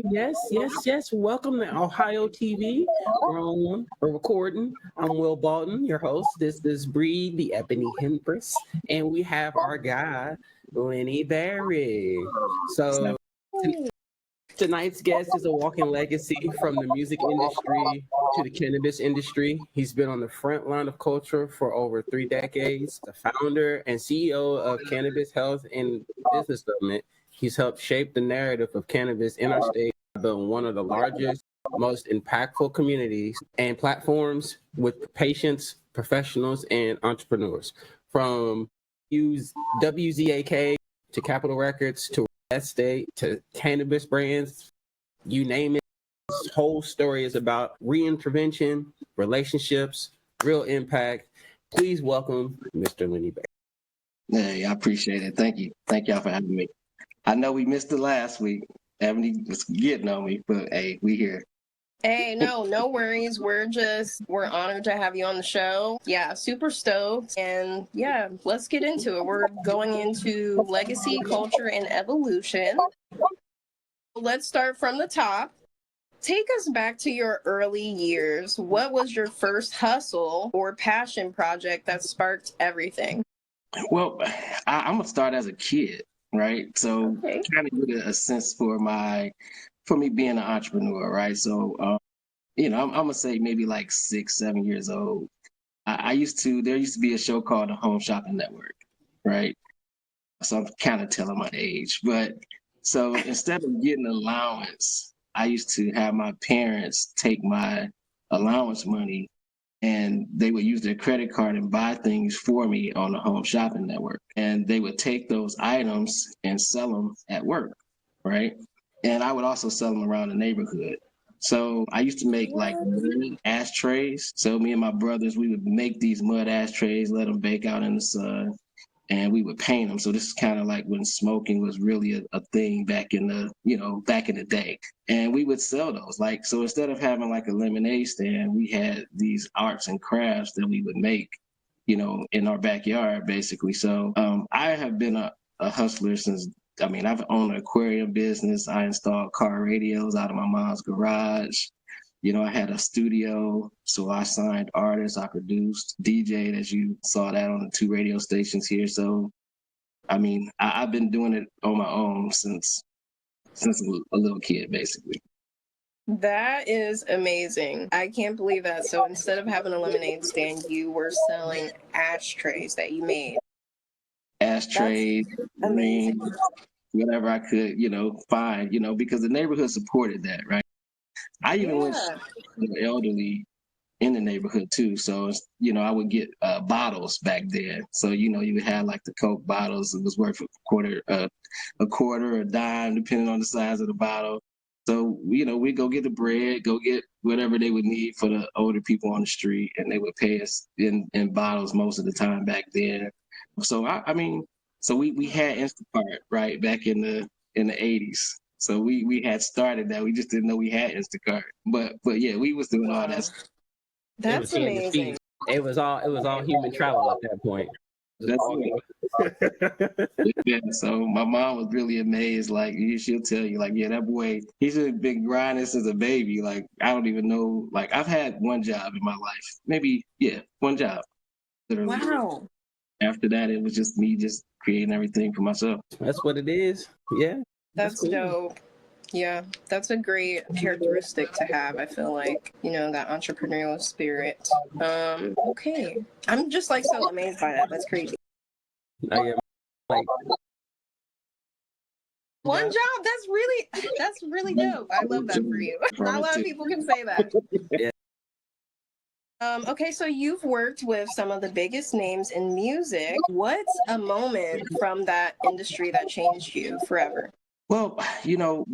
Yes. Welcome to Ohio TV. We're recording. I'm Will Bolton, your host. This is Breed, the Ebony Empress, and we have our guy, Lenny Barry. So tonight's guest is a walking legacy from the music industry to the cannabis industry. He's been on the front line of culture for over 3 decades, the founder and CEO of Cannabis Health and Business Development. He's helped shape the narrative of cannabis in our state, building one of the largest, most impactful communities and platforms with patients, professionals, and entrepreneurs. From WZAK to Capitol Records to Estate to cannabis brands, you name it. This whole story is about reintervention, relationships, real impact. Please welcome Mr. Lenny Barry. Hey, I appreciate it. Thank you. Thank y'all for having me. I know we missed it last week. Ebony was getting on me, but hey, we here. Hey, no worries. We're honored to have you on the show. Yeah, super stoked. And yeah, let's get into it. We're going into legacy, culture, and evolution. Let's start from the top. Take us back to your early years. What was your first hustle or passion project that sparked everything? Well, I'm gonna start as a kid, right? So Okay. kind of get a sense for me being an entrepreneur, right? So I'm gonna say maybe like 6, 7 years old. There used to be a show called the Home Shopping Network, right? So I'm kind of telling my age, but so instead of getting allowance, I used to have my parents take my allowance money and they would use their credit card and buy things for me on the Home Shopping Network. And they would take those items and sell them at work, right? And I would also sell them around the neighborhood. So I used to make like mud ashtrays. So me and my brothers, we would make these mud ashtrays, let them bake out in the sun, and we would paint them. So this is kind of like when smoking was really a thing back in the day. And we would sell those. Like, so instead of having like a lemonade stand, we had these arts and crafts that we would make, in our backyard basically. So I have been a hustler since. I mean, I've owned an aquarium business. I installed car radios out of my mom's garage. I had a studio, so I signed artists, I produced, DJ'd, as you saw that on the 2 radio stations here. So, I mean, I've been doing it on my own since a little kid, basically. That is amazing. I can't believe that. So instead of having a lemonade stand, you were selling ashtrays that you made. Ashtrays, Amazing. rings, whatever I could, find, because the neighborhood supported that, right? I even went Yeah. to the elderly in the neighborhood too. So, I would get bottles back then. So, you would have like the Coke bottles. It was worth a quarter, a dime, depending on the size of the bottle. So, we'd go get the bread, go get whatever they would need for the older people on the street, and they would pay us in bottles most of the time back then. So, I mean, so we had Instacart right back in the 80s. So we had started that. We just didn't know we had Instacart. But yeah, we was doing all that Wow. stuff. It was That's hand and amazing. feet. It was all human travel at that point. That's it. Yeah, so my mom was really amazed. Like she'll tell you, like, yeah, that boy, he's been grinding since a baby. Like I don't even know. Like I've had one job in my life, maybe one job. Literally. Wow. After that, it was just me just creating everything for myself. That's what it is. Yeah. That's cool. dope. Yeah, that's a great characteristic to have. I feel like, that entrepreneurial spirit. Okay. I'm just like so amazed by that. That's crazy. I am like One job, that's really dope. I love that for you. Not a lot of people can say that. Yeah. Okay, so you've worked with some of the biggest names in music. What's a moment from that industry that changed you forever? Well,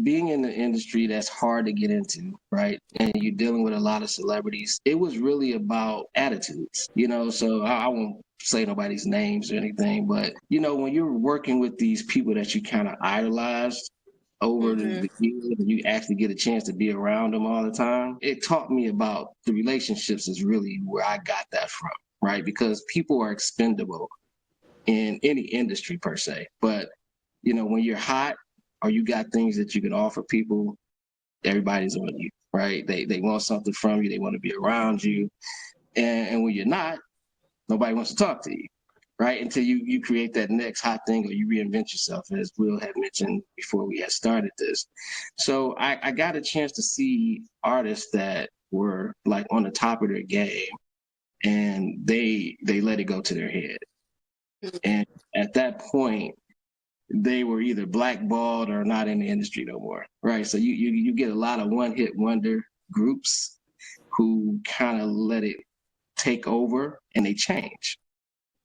being in the industry that's hard to get into, right? And you're dealing with a lot of celebrities. It was really about attitudes, so I won't say nobody's names or anything, but when you're working with these people that you kind of idolized over the years and you actually get a chance to be around them all the time, it taught me about the relationships is really where I got that from, right? Because people are expendable in any industry per se. But when you're hot or you got things that you can offer people, everybody's on you, right? They want something from you. They want to be around you. And when you're not, nobody wants to talk to you, right? Until you create that next hot thing or you reinvent yourself, as Will had mentioned before we had started this. So I got a chance to see artists that were like on the top of their game, and they let it go to their head. And at that point, they were either blackballed or not in the industry no more, right? So you get a lot of one-hit wonder groups who kind of let it take over and they change,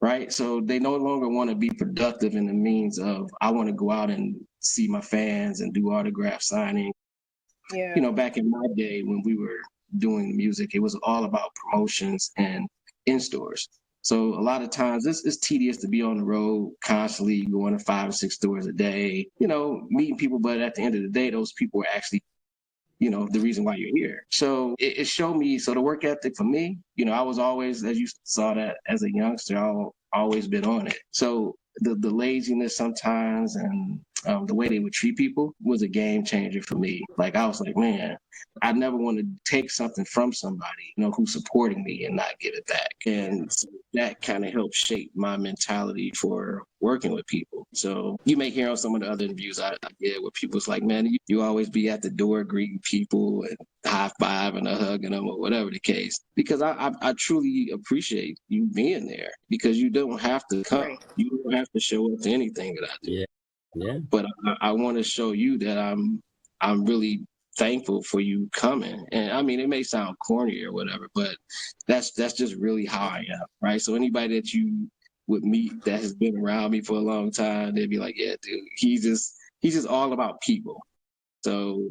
right? So they no longer want to be productive in the means of, I want to go out and see my fans and do autograph signing. Yeah. You know, back in my day when we were doing music, it was all about promotions and in stores. So a lot of times it's tedious to be on the road constantly going to 5 or 6 stores a day, you know, meeting people. But at the end of the day, those people are actually, you know, the reason why you're here. So it showed me, so the work ethic for me, you know, I was always, as you saw that as a youngster, I've always been on it. So the laziness sometimes and the way they would treat people was a game changer for me. Like I was like, man, I never want to take something from somebody, you know, who's supporting me and not give it back. And so that kind of helped shape my mentality for working with people. So you may hear on some of the other interviews I did where people's like, man, you always be at the door greeting people and high fiving or hugging them or whatever the case. Because I truly appreciate you being there, because you don't have to come. Right. You don't have to show up to anything that I do. Yeah. Yeah. But I want to show you that I'm really thankful for you coming. And I mean, it may sound corny or whatever, but that's just really how I am, right? So anybody that you would meet that has been around me for a long time, they'd be like, yeah, dude, he's just all about people. So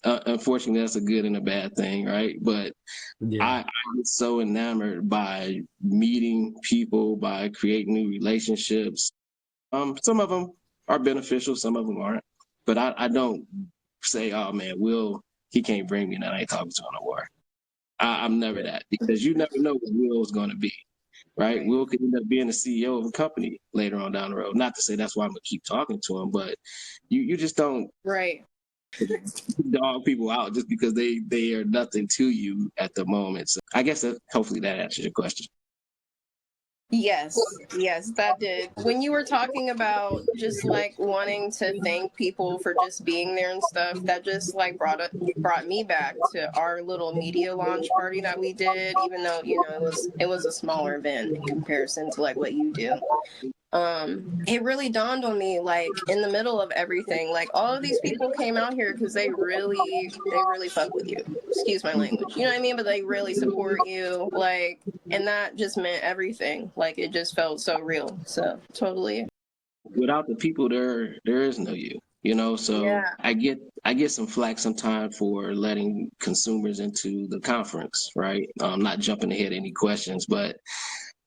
unfortunately, that's a good and a bad thing, right? But Yeah. I get so enamored by meeting people, by creating new relationships. Some of them are beneficial, some of them aren't. But I don't say, oh man, Will, he can't bring me that. I ain't talking to him no more. I'm never that, because you never know what Will is going to be, right? Right. Will could end up being the CEO of a company later on down the road. Not to say that's why I'm going to keep talking to him, but you just don't Right. dog people out just because they are nothing to you at the moment. So I guess hopefully that answers your question. Yes, that did. When you were talking about just like wanting to thank people for just being there and stuff, that just like brought me back to our little media launch party that we did, even though, you know, it was a smaller event in comparison to like what you do. It really dawned on me, like in the middle of everything, like all of these people came out here because they really fuck with you. Excuse my language, you know what I mean? But they really support you, like, and that just meant everything. Like it just felt so real. So totally. Without the people, there is no you. You know, so Yeah. I get some flack sometimes for letting consumers into the conference, right? Not jumping ahead any questions, but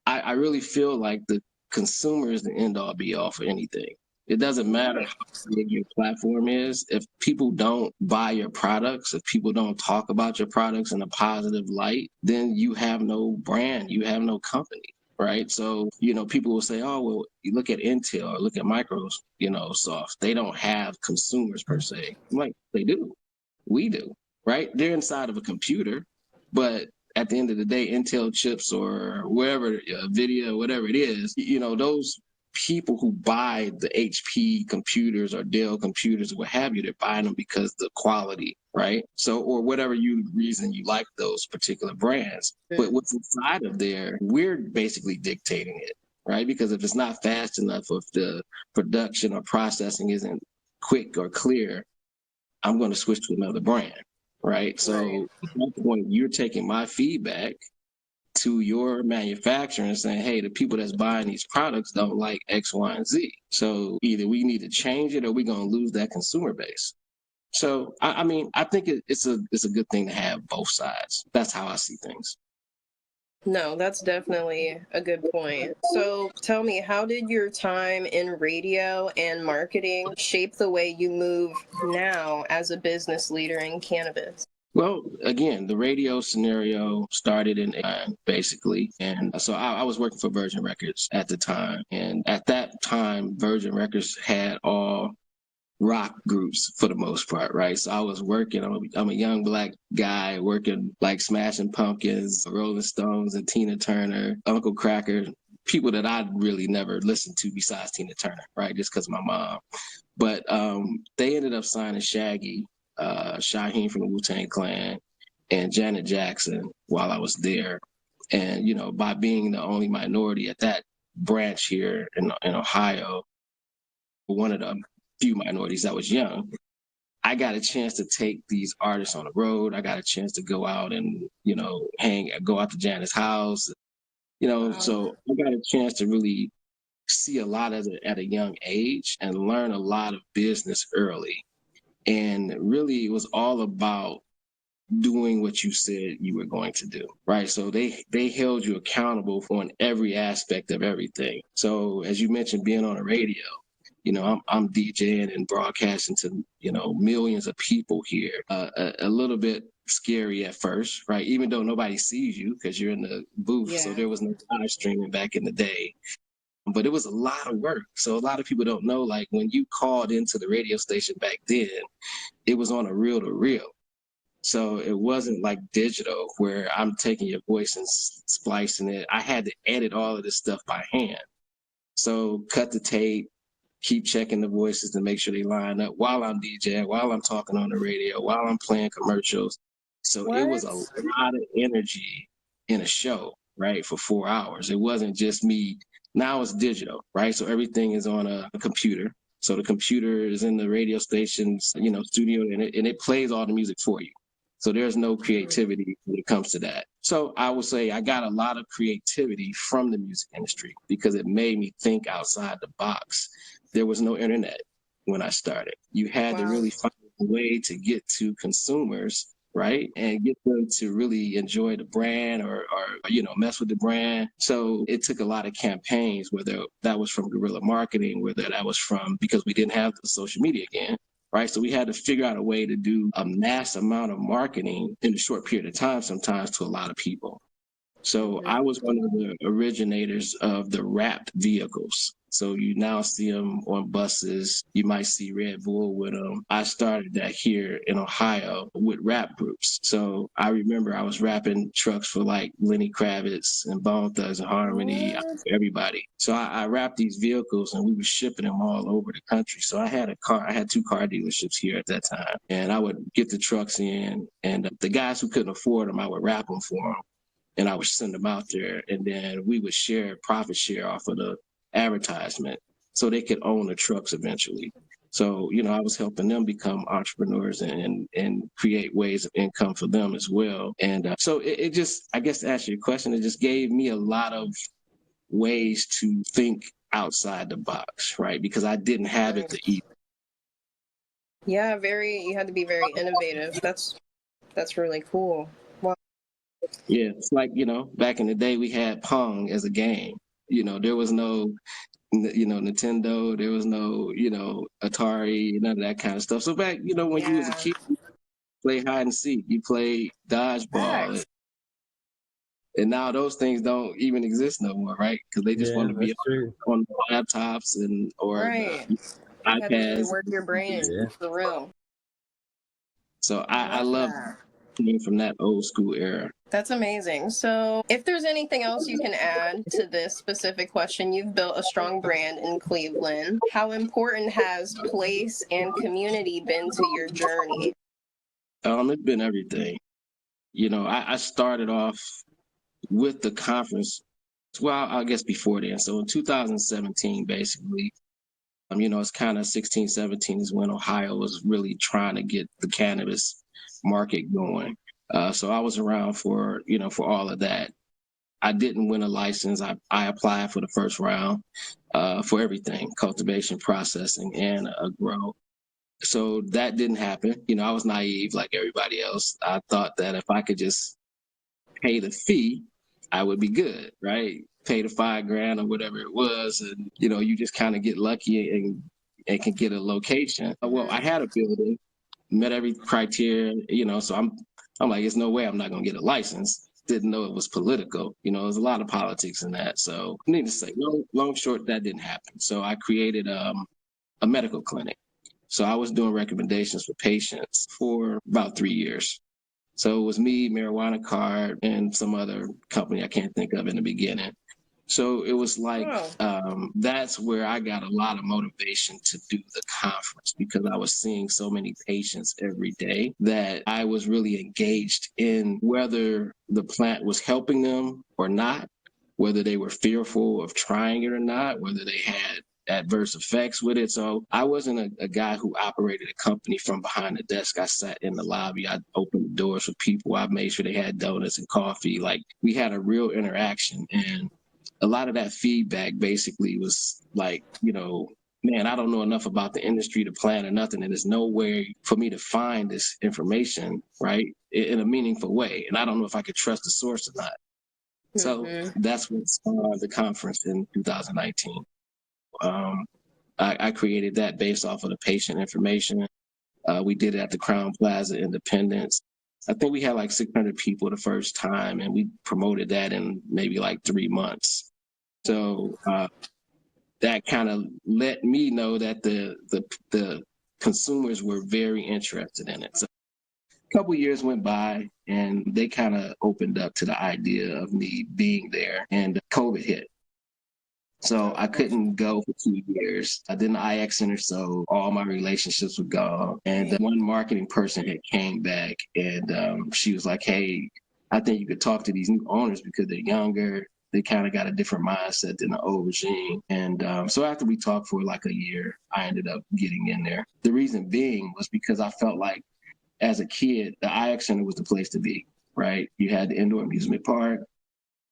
I really feel like the consumer is the end all be all for anything. It doesn't matter how big your platform is. If people don't buy your products, if people don't talk about your products in a positive light, then you have no brand, you have no company, right? So, you know, people will say, oh, well, you look at Intel or look at Microsoft, you know, soft. They don't have consumers per se. I'm like, they do. We do, right? They're inside of a computer, but at the end of the day, Intel chips or wherever, Nvidia, whatever it is, you know, those people who buy the HP computers or Dell computers or what have you, they're buying them because the quality, right? So, or whatever reason you like those particular brands. But what's inside of there, we're basically dictating it, right? Because if it's not fast enough, if the production or processing isn't quick or clear, I'm going to switch to another brand, right? So at that point, you're taking my feedback to your manufacturer and saying, hey, the people that's buying these products don't like X, Y, and Z. So either we need to change it or we're going to lose that consumer base. So, I mean, I think it's a good thing to have both sides. That's how I see things. No, that's definitely a good point. So tell me, how did your time in radio and marketing shape the way you move now as a business leader in cannabis? Well, again, the radio scenario started in basically. And so I was working for Virgin Records at the time. And at that time, Virgin Records had all rock groups for the most part, right? So I was working, I'm a young Black guy working like Smashing Pumpkins, Rolling Stones, and Tina Turner, Uncle Cracker, people that I really never listened to besides Tina Turner, right? Just because of my mom. But they ended up signing Shaggy, Shaheem from the Wu-Tang Clan, and Janet Jackson while I was there. And, by being the only minority at that branch here in Ohio, one of the few minorities that was young, I got a chance to take these artists on the road. I got a chance to go out and, go out to Janet's house, Wow. So I got a chance to really see a lot at a young age and learn a lot of business early. And really, it was all about doing what you said you were going to do, right? So they held you accountable for in every aspect of everything. So as you mentioned, being on the radio, I'm DJing and broadcasting to millions of people here. A little bit scary at first, right? Even though nobody sees you because you're in the booth, so there was no live streaming back in the day. But it was a lot of work. So a lot of people don't know, like when you called into the radio station back then, it was on a reel to reel. So it wasn't like digital where I'm taking your voice and splicing it. I had to edit all of this stuff by hand. So cut the tape, keep checking the voices to make sure they line up while I'm DJing, while I'm talking on the radio, while I'm playing commercials. So it was a lot of energy in a show, right, for 4 hours. It wasn't just me. Now it's digital, right? So everything is on a computer. So the computer is in the radio station's, studio, and it plays all the music for you. So there's no creativity when it comes to that. So I would say I got a lot of creativity from the music industry because it made me think outside the box. There was no internet when I started. You had to really find a way to get to consumers, right? And get them to really enjoy the brand or mess with the brand. So it took a lot of campaigns, whether that was from guerrilla marketing, whether that was from, because we didn't have the social media again, right? So we had to figure out a way to do a mass amount of marketing in a short period of time, sometimes to a lot of people. So I was one of the originators of the wrapped vehicles. So you now see them on buses. You might see Red Bull with them. I started that here in Ohio with rap groups. So I remember I was rapping trucks for like Lenny Kravitz and Bone Thugs and Harmony, everybody. So I wrapped these vehicles and we were shipping them all over the country. So I had I had 2 car dealerships here at that time. And I would get the trucks in, and the guys who couldn't afford them, I would wrap them for them. And I would send them out there, and then we would share profit share off of the advertisement so they could own the trucks eventually. So, I was helping them become entrepreneurs and create ways of income for them as well. And so it just, I guess to answer your question, it just gave me a lot of ways to think outside the box, right? Because I didn't have it to eat. Yeah, you had to be very innovative. That's really cool. Wow. Yeah, it's like, back in the day we had Pong as a game. There was no Nintendo, there was no, Atari, none of that kind of stuff. So back, when you was a kid, you play hide and seek, you play dodgeball. And now those things don't even exist no more, right? Because they just want to be on laptops or the You had to really iPads. work your brain for real. So I love being from that old school era. That's amazing. So if there's anything else you can add to this specific question, you've built a strong brand in Cleveland. How important has place and community been to your journey? It's been everything. I started off with the conference, well, I guess before then. So in 2017, basically, it's kind of 16, 17 is when Ohio was really trying to get the cannabis market going. So I was around for all of that. I didn't win a license. I applied for the first round for everything, cultivation, processing, and a grow. So that didn't happen. I was naive like everybody else. I thought that if I could just pay the fee, I would be good, right? Pay the $5,000 or whatever it was, and you just kind of get lucky and can get a location. Well, I had a building, met every criteria, so I'm like, there's no way I'm not gonna get a license. Didn't know it was political. There's a lot of politics in that. So needless to say, long short, that didn't happen. So I created a medical clinic. So I was doing recommendations for patients for about 3 years. So it was me, Marijuana Card, and some other company I can't think of in the beginning. So it was like, that's where I got a lot of motivation to do the conference, because I was seeing so many patients every day that I was really engaged in whether the plant was helping them or not, whether they were fearful of trying it or not, whether they had adverse effects with it. So I wasn't a guy who operated a company from behind the desk. I sat in the lobby. I opened the doors for people. I made sure they had donuts and coffee. Like, we had a real interaction. And a lot of that feedback basically was like, man, I don't know enough about the industry to plan or nothing. And there's no way for me to find this information, right, in a meaningful way. And I don't know if I could trust the source or not. So that's what spawned the conference in 2019. I created that based off of the patient information. We did it at the Crown Plaza Independence. I think we had like 600 people the first time, and we promoted that in maybe like 3 months. So that kind of let me know that the consumers were very interested in it. So a couple years went by, and they kind of opened up to the idea of me being there, and COVID hit. So I couldn't go for 2 years. I did the IX Center, so all my relationships were gone. And one marketing person had came back, and she was like, hey, I think you could talk to these new owners because they're younger. They kind of got a different mindset than the old regime. And so after we talked for like a year, I ended up getting in there. The reason being was because I felt like as a kid, the IX Center was the place to be, right? You had the indoor amusement park,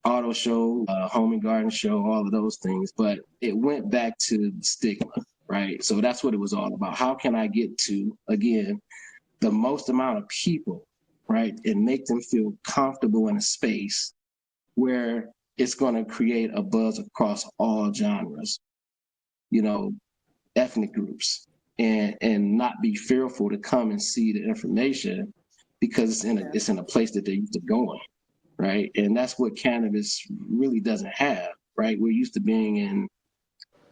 auto show, home and garden show, all of those things. But it went back to stigma, right? So that's what it was all about. How can I get to, again, the most amount of people, right, and make them feel comfortable in a space where it's going to create a buzz across all genres, ethnic groups, and not be fearful to come and see the information because it's in a place that they're used to going. Right. And that's what cannabis really doesn't have, right? We're used to being in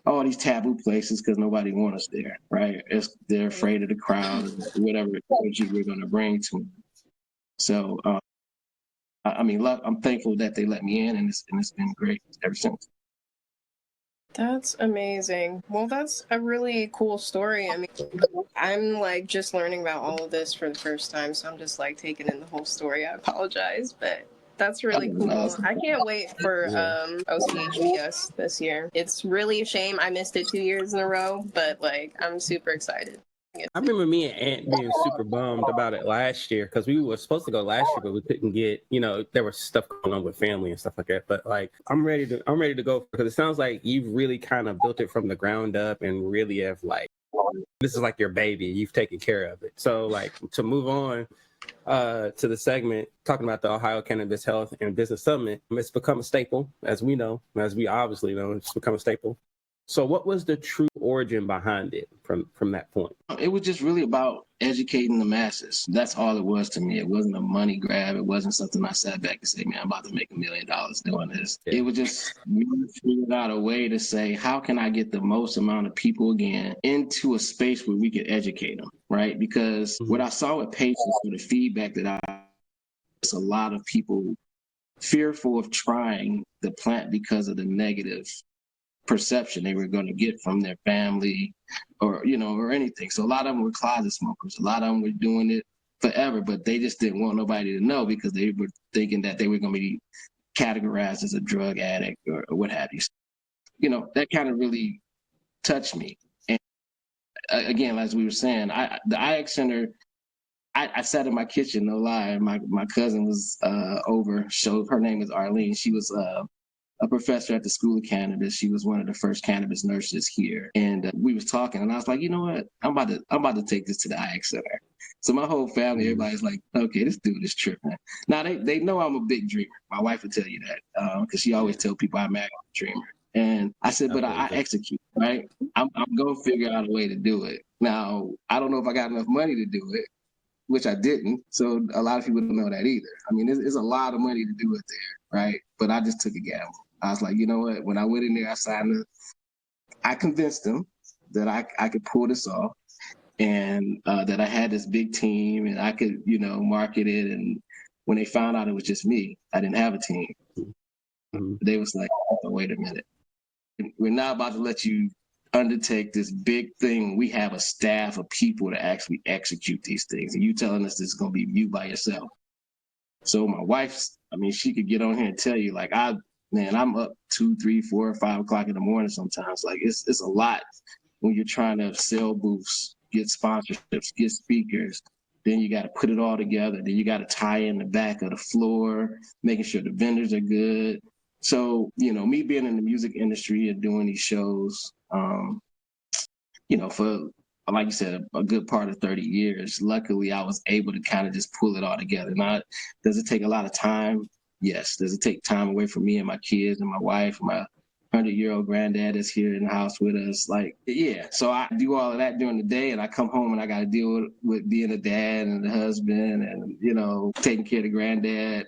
all these taboo places because nobody wants us there, right? They're afraid of the crowd, whatever energy we're going to bring to them. So, I'm thankful that they let me in, and it's been great ever since. That's amazing. Well, that's a really cool story. I mean, I'm like just learning about all of this for the first time, so I'm just like taking in the whole story. I apologize, but that's really cool. I can't wait for OCHBS this year. It's really a shame I missed it 2 years in a row, but like I'm super excited. I remember me and Aunt being super bummed about it last year because we were supposed to go last year, but we couldn't get, there was stuff going on with family and stuff like that. But like, I'm ready to go because it sounds like you've really kind of built it from the ground up and really have like, this is like your baby. You've taken care of it. So like to move on to the segment talking about the Ohio Cannabis Health and Business Summit, it's become a staple, as we obviously know, it's become a staple. So what was the true origin behind it from that point? It was just really about educating the masses. That's all it was to me. It wasn't a money grab. It wasn't something I sat back and said, man, I'm about to make $1 million doing this. Yeah. It was just figuring out a way to say, how can I get the most amount of people again into a space where we could educate them, right? Because what I saw with patients, with the feedback it's a lot of people fearful of trying the plant because of the negative perception they were going to get from their family or anything. So a lot of them were closet smokers. A lot of them were doing it forever, but they just didn't want nobody to know because they were thinking that they were going to be categorized as a drug addict or what have you. That kind of really touched me. And again, as we were saying, the IX Center, I sat in my kitchen, no lie. My cousin was over. Her name is Arlene. She was a professor at the School of Cannabis. She was one of the first cannabis nurses here. And we was talking, and I was like, you know what? I'm about to take this to the IX Center. So my whole family, everybody's like, okay, this dude is tripping. Now they know I'm a big dreamer. My wife would tell you that because she always tell people I'm a dreamer. And I said, but I execute, right? I'm going to figure out a way to do it. Now, I don't know if I got enough money to do it, which I didn't. So a lot of people don't know that either. I mean, it's a lot of money to do it there, right? But I just took a gamble. I was like, you know what? When I went in there, I convinced them that I could pull this off. and that I had this big team and I could, market it. And when they found out it was just me, I didn't have a team. Mm-hmm. They was like, oh, wait a minute. We're not about to let you undertake this big thing. We have a staff of people to actually execute these things. And you telling us this is going to be you by yourself. So my wife's, she could get on here and tell you, like, I'm up 2, 3, 4, 5 o'clock in the morning sometimes. Like, it's a lot when you're trying to sell booths, get sponsorships, get speakers. Then you got to put it all together. Then you got to tie in the back of the floor, making sure the vendors are good. So, me being in the music industry and doing these shows, for, like you said, a good part of 30 years, luckily I was able to kind of just pull it all together. Now, does it take a lot of time? Yes. Does it take time away from me and my kids and my wife, my 100-year-old granddad is here in the house with us? Like, yeah. So I do all of that during the day, and I come home and I got to deal with being a dad and a husband and, taking care of the granddad.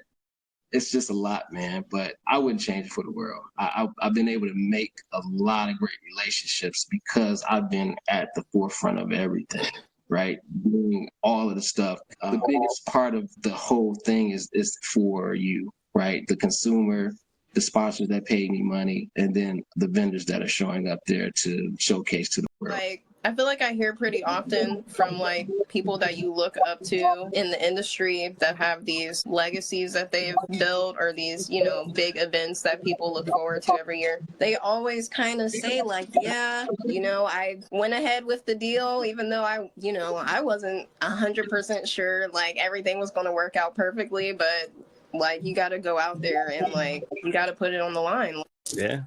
It's just a lot, man, but I wouldn't change it for the world. I've been able to make a lot of great relationships because I've been at the forefront of everything, right? Doing all of the stuff. The biggest part of the whole thing is for you, right? The consumer, the sponsors that pay me money, and then the vendors that are showing up there to showcase to the world. Like, I feel like I hear pretty often from like people that you look up to in the industry that have these legacies that they've built or these, big events that people look forward to every year. They always kind of say like, yeah, I went ahead with the deal, even though I wasn't 100% sure like everything was going to work out perfectly, but like you got to go out there and like you got to put it on the line. Yeah.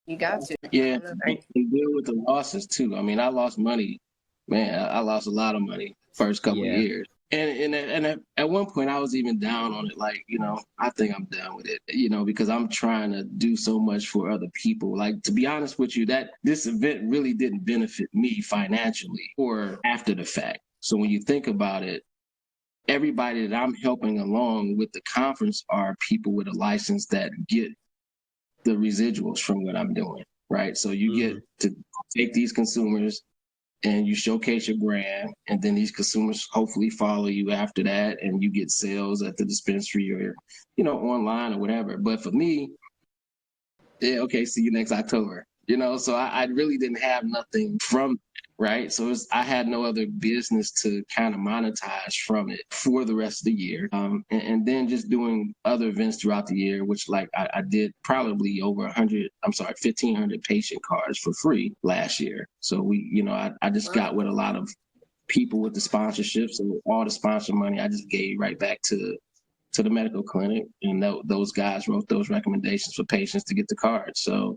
You got to. Yeah, and deal with the losses too. I lost money. Man, I lost a lot of money first couple of years. And at one point I was even down on it. Like, I think I'm done with it, because I'm trying to do so much for other people. Like, to be honest with you, that this event really didn't benefit me financially or after the fact. So when you think about it, everybody that I'm helping along with the conference are people with a license that get the residuals from what I'm doing, right? So you get to take these consumers and you showcase your brand, and then these consumers hopefully follow you after that, and you get sales at the dispensary or, online or whatever. But for me, yeah, okay, see you next October. So I really didn't have nothing from right? So I had no other business to kind of monetize from it for the rest of the year. And then just doing other events throughout the year, which like I did probably over 1,500 patient cards for free last year. So I just got with a lot of people with the sponsorships, and all the sponsor money I just gave right back to the medical clinic, and those guys wrote those recommendations for patients to get the cards. So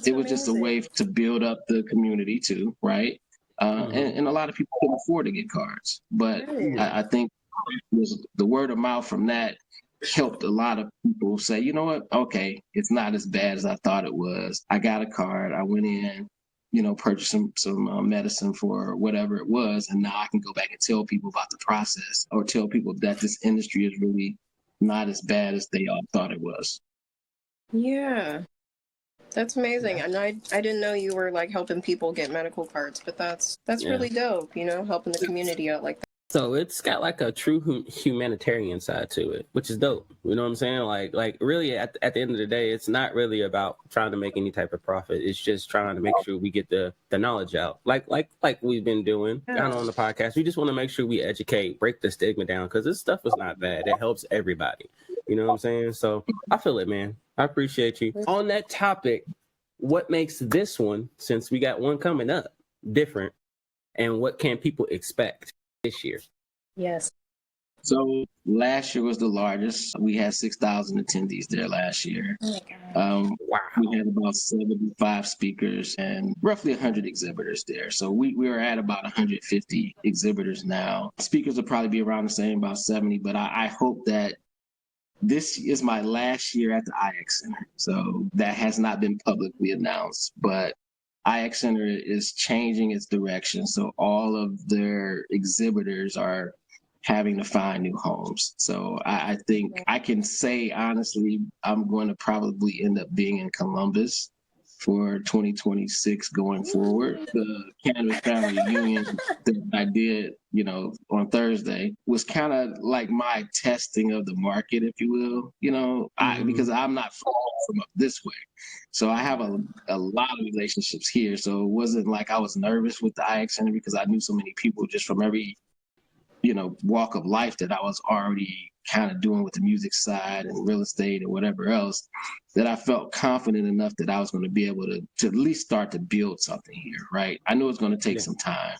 it was just a way to build up the community too, right? And a lot of people couldn't afford to get cards, but I think the word of mouth from that helped a lot of people say, you know what, okay, it's not as bad as I thought it was. I got a card, I went in, purchased some medicine for whatever it was, and now I can go back and tell people about the process, or tell people that this industry is really not as bad as they all thought it was. Yeah. That's amazing. And I didn't know you were like helping people get medical cards, but that's really dope, helping the community out like that. So it's got like a true humanitarian side to it, which is dope. You know what I'm saying? Like really at the end of the day, it's not really about trying to make any type of profit. It's just trying to make sure we get the knowledge out. Like we've been doing kind of on the podcast. We just want to make sure we educate, break the stigma down, because this stuff is not bad. It helps everybody. You know what I'm saying? So I feel it, man. I appreciate you. On that topic, what makes this one, since we got one coming up, different, and what can people expect this year? Yes. So last year was the largest. We had 6,000 attendees there last year. Oh my wow. We had about 75 speakers and roughly 100 exhibitors there. So we are at about 150 exhibitors now. Speakers will probably be around the same, about 70, but I hope that this is my last year at the IX Center. So that has not been publicly announced, but IX Center is changing its direction. So all of their exhibitors are having to find new homes. So I think I can say, honestly, I'm going to probably end up being in Columbus for 2026 going forward. The Cannabis Family Union that I did, on Thursday was kind of like my testing of the market, if you will, because I'm not from up this way. So I have a lot of relationships here. So it wasn't like I was nervous with the IX Center because I knew so many people just from every, walk of life that I was already kind of doing with the music side and real estate and whatever else, that I felt confident enough that I was going to be able to at least start to build something here, right? I know it's going to take some time.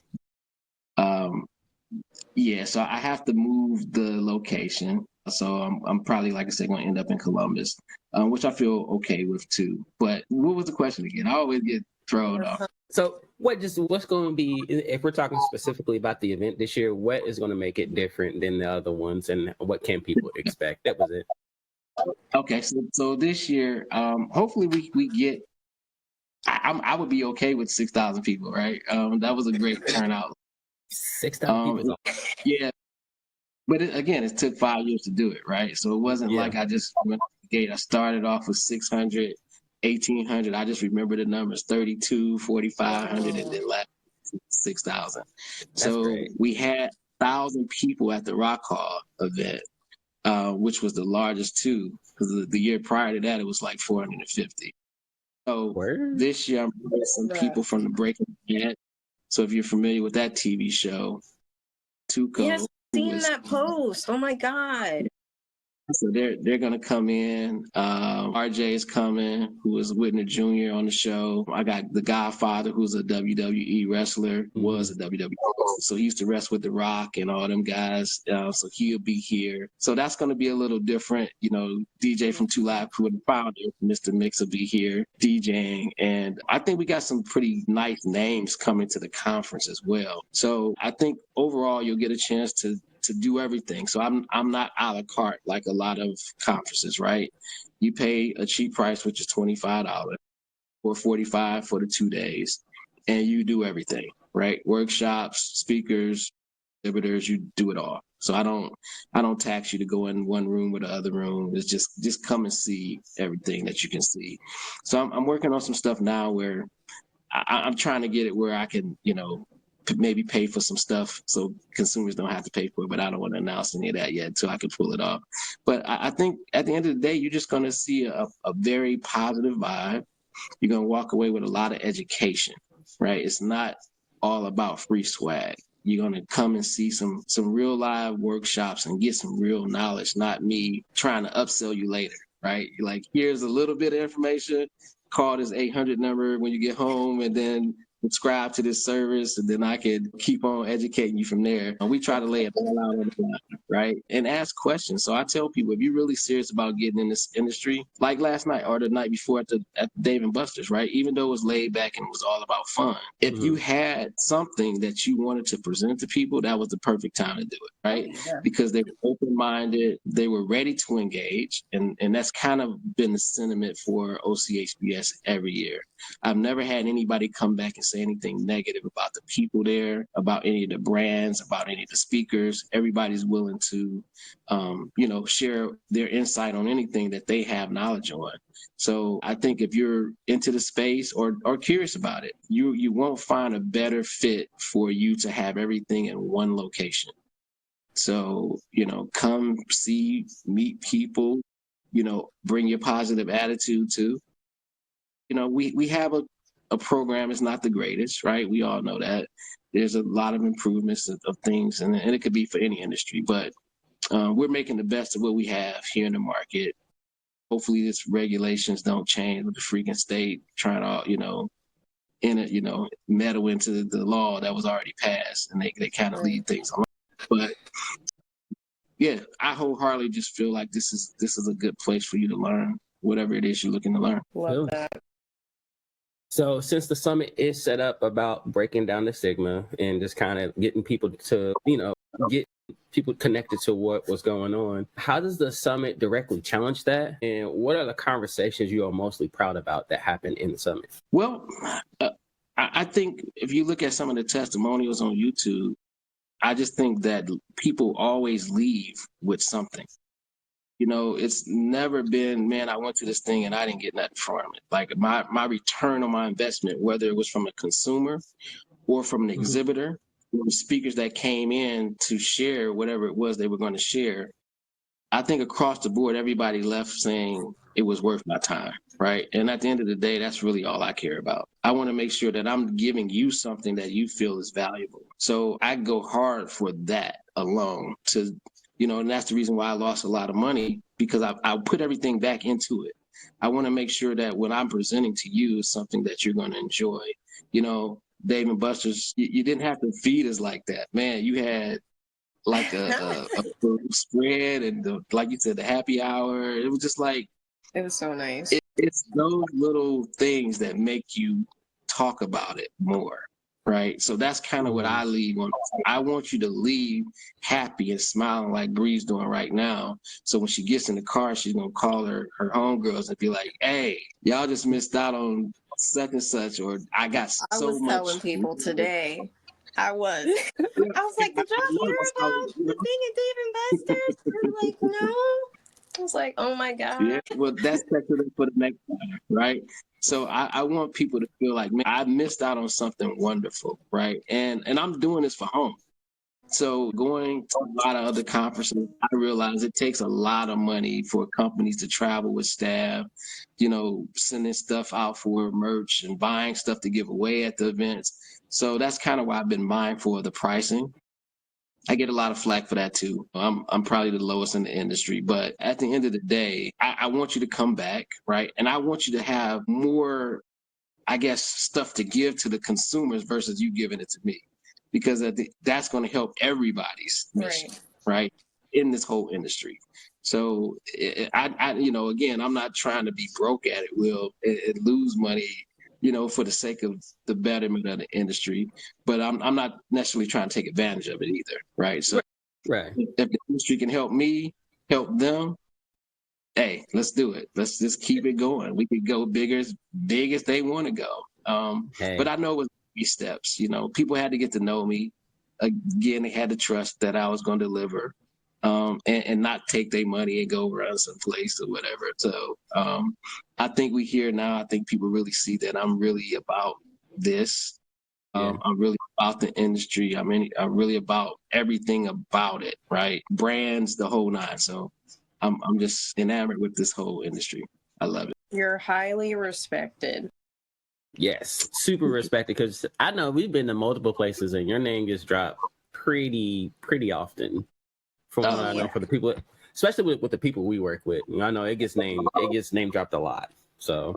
So I have to move the location. So I'm probably, like I said, going to end up in Columbus, which I feel okay with too. But what was the question again? I always get thrown off. So what's going to be, if we're talking specifically about the event this year, what is going to make it different than the other ones, and what can people expect? That was it. Okay, so this year, hopefully we get. I would be okay with 6,000 people, right? That was a great turnout. 6,000 people. Yeah, but it took 5 years to do it, right? So it wasn't like I just went off the gate. I started off with 600, 1,800. I just remember the numbers: 32, 4,500, and then last 6,000. So great. we had 1,000 people at the Rock Hall event, which was the largest too, because the year prior to that it was like 450. So this year I'm bringing some people from the Breaking Bad. So if you're familiar with that TV show, Tuco. Yes, seen that post. Oh my God. So they're gonna come in. RJ is coming, who is Whitner Jr. on the show. I got the Godfather, who's a WWE wrestler, was a WWE. So he used to wrestle with The Rock and all them guys. So he'll be here. So that's gonna be a little different. DJ from Two Live Crew, the founder, Mr. Mix, will be here DJing, and I think we got some pretty nice names coming to the conference as well. So I think overall you'll get a chance to do everything. So I'm not a la carte like a lot of conferences, right? You pay a cheap price, which is $25 or $45 for the 2 days, and you do everything, right? Workshops, speakers, exhibitors, you do it all. So I don't tax you to go in one room or the other room. It's just come and see everything that you can see. So I'm working on some stuff now where I'm trying to get it where I can, maybe pay for some stuff so consumers don't have to pay for it, but I don't want to announce any of that yet until I can pull it off. But I think at the end of the day, you're just going to see a very positive vibe. You're going to walk away with a lot of education, right? It's not all about free swag. You're going to come and see some real live workshops and get some real knowledge, not me trying to upsell you later, right? Like, here's a little bit of information, call this 800 number when you get home, and then subscribe to this service, and then I could keep on educating you from there. And we try to lay it all out on the line, right? And ask questions. So I tell people, if you're really serious about getting in this industry, like last night or the night before at Dave and Buster's, right? Even though it was laid back and it was all about fun, if you had something that you wanted to present to people, that was the perfect time to do it, right? Because they were open-minded, they were ready to engage, and that's kind of been the sentiment for OCHBS every year. I've never had anybody come back and say anything negative about the people there, about any of the brands, about any of the speakers. Everybody's willing to, share their insight on anything that they have knowledge on. So I think if you're into the space or curious about it, you won't find a better fit for you to have everything in one location. So, come see, meet people, bring your positive attitude too. We have a program. It's not the greatest, right? We all know that. There's a lot of improvements of things, and it could be for any industry, but we're making the best of what we have here in the market. Hopefully this regulations don't change with the freaking state trying to, meddle into the law that was already passed, and they kind of leave things alone. But yeah, I wholeheartedly just feel like this is a good place for you to learn whatever it is you're looking to learn. Love that. So since the summit is set up about breaking down the stigma and just kind of getting people to, get people connected to what was going on, how does the summit directly challenge that? And what are the conversations you are mostly proud about that happened in the summit? Well, I think if you look at some of the testimonials on YouTube, I just think that people always leave with something. It's never been, man, I went to this thing and I didn't get nothing from it. Like my return on my investment, whether it was from a consumer or from an exhibitor, or the speakers that came in to share whatever it was they were going to share, I think across the board, everybody left saying it was worth my time, right? And at the end of the day, that's really all I care about. I want to make sure that I'm giving you something that you feel is valuable. So I go hard for that alone and that's the reason why I lost a lot of money, because I put everything back into it. I want to make sure that what I'm presenting to you is something that you're going to enjoy. Dave and Buster's, you didn't have to feed us like that, man. You had like a spread and like you said, the happy hour. It was just like, it was so nice. It's those little things that make you talk about it more, right? So that's kind of what I leave on. I want you to leave happy and smiling like Bree's doing right now. So when she gets in the car, she's gonna call her homegirls and be like, "Hey, y'all just missed out on such and such," or "I got so much." I was telling people today. I was like, "Did y'all hear about the thing at Dave and Buster's?" They were like, "No." I was like, "Oh my God." Yeah, well, that's technically for the next time, right? So I want people to feel like, man, I missed out on something wonderful, right? And I'm doing this for home. So going to a lot of other conferences, I realize it takes a lot of money for companies to travel with staff, sending stuff out for merch and buying stuff to give away at the events. So that's kind of why I've been mindful of the pricing. I get a lot of flack for that too. I'm probably the lowest in the industry, but at the end of the day, I want you to come back, right? And I want you to have more, I guess, stuff to give to the consumers versus you giving it to me, because that's going to help everybody's mission, right? In this whole industry. So again, I'm not trying to be broke at it, Will, and lose money, for the sake of the betterment of the industry. But I'm not necessarily trying to take advantage of it either, right? So if the industry can help me, help them, hey, let's do it. Let's just keep it going. We could go big as they want to go. But I know it was baby steps. People had to get to know me. Again, they had to trust that I was going to deliver, and not take their money and go run someplace or whatever. So I think we here now. I think people really see that I'm really about this. I'm really about the industry. I'm really about everything about it, right? Brands, the whole nine. So I'm just enamored with this whole industry. I love it. You're highly respected. Yes, super respected, because I know we've been to multiple places and your name gets dropped pretty often. From what I know, for the people, especially with the people we work with, I know it gets name dropped a lot. So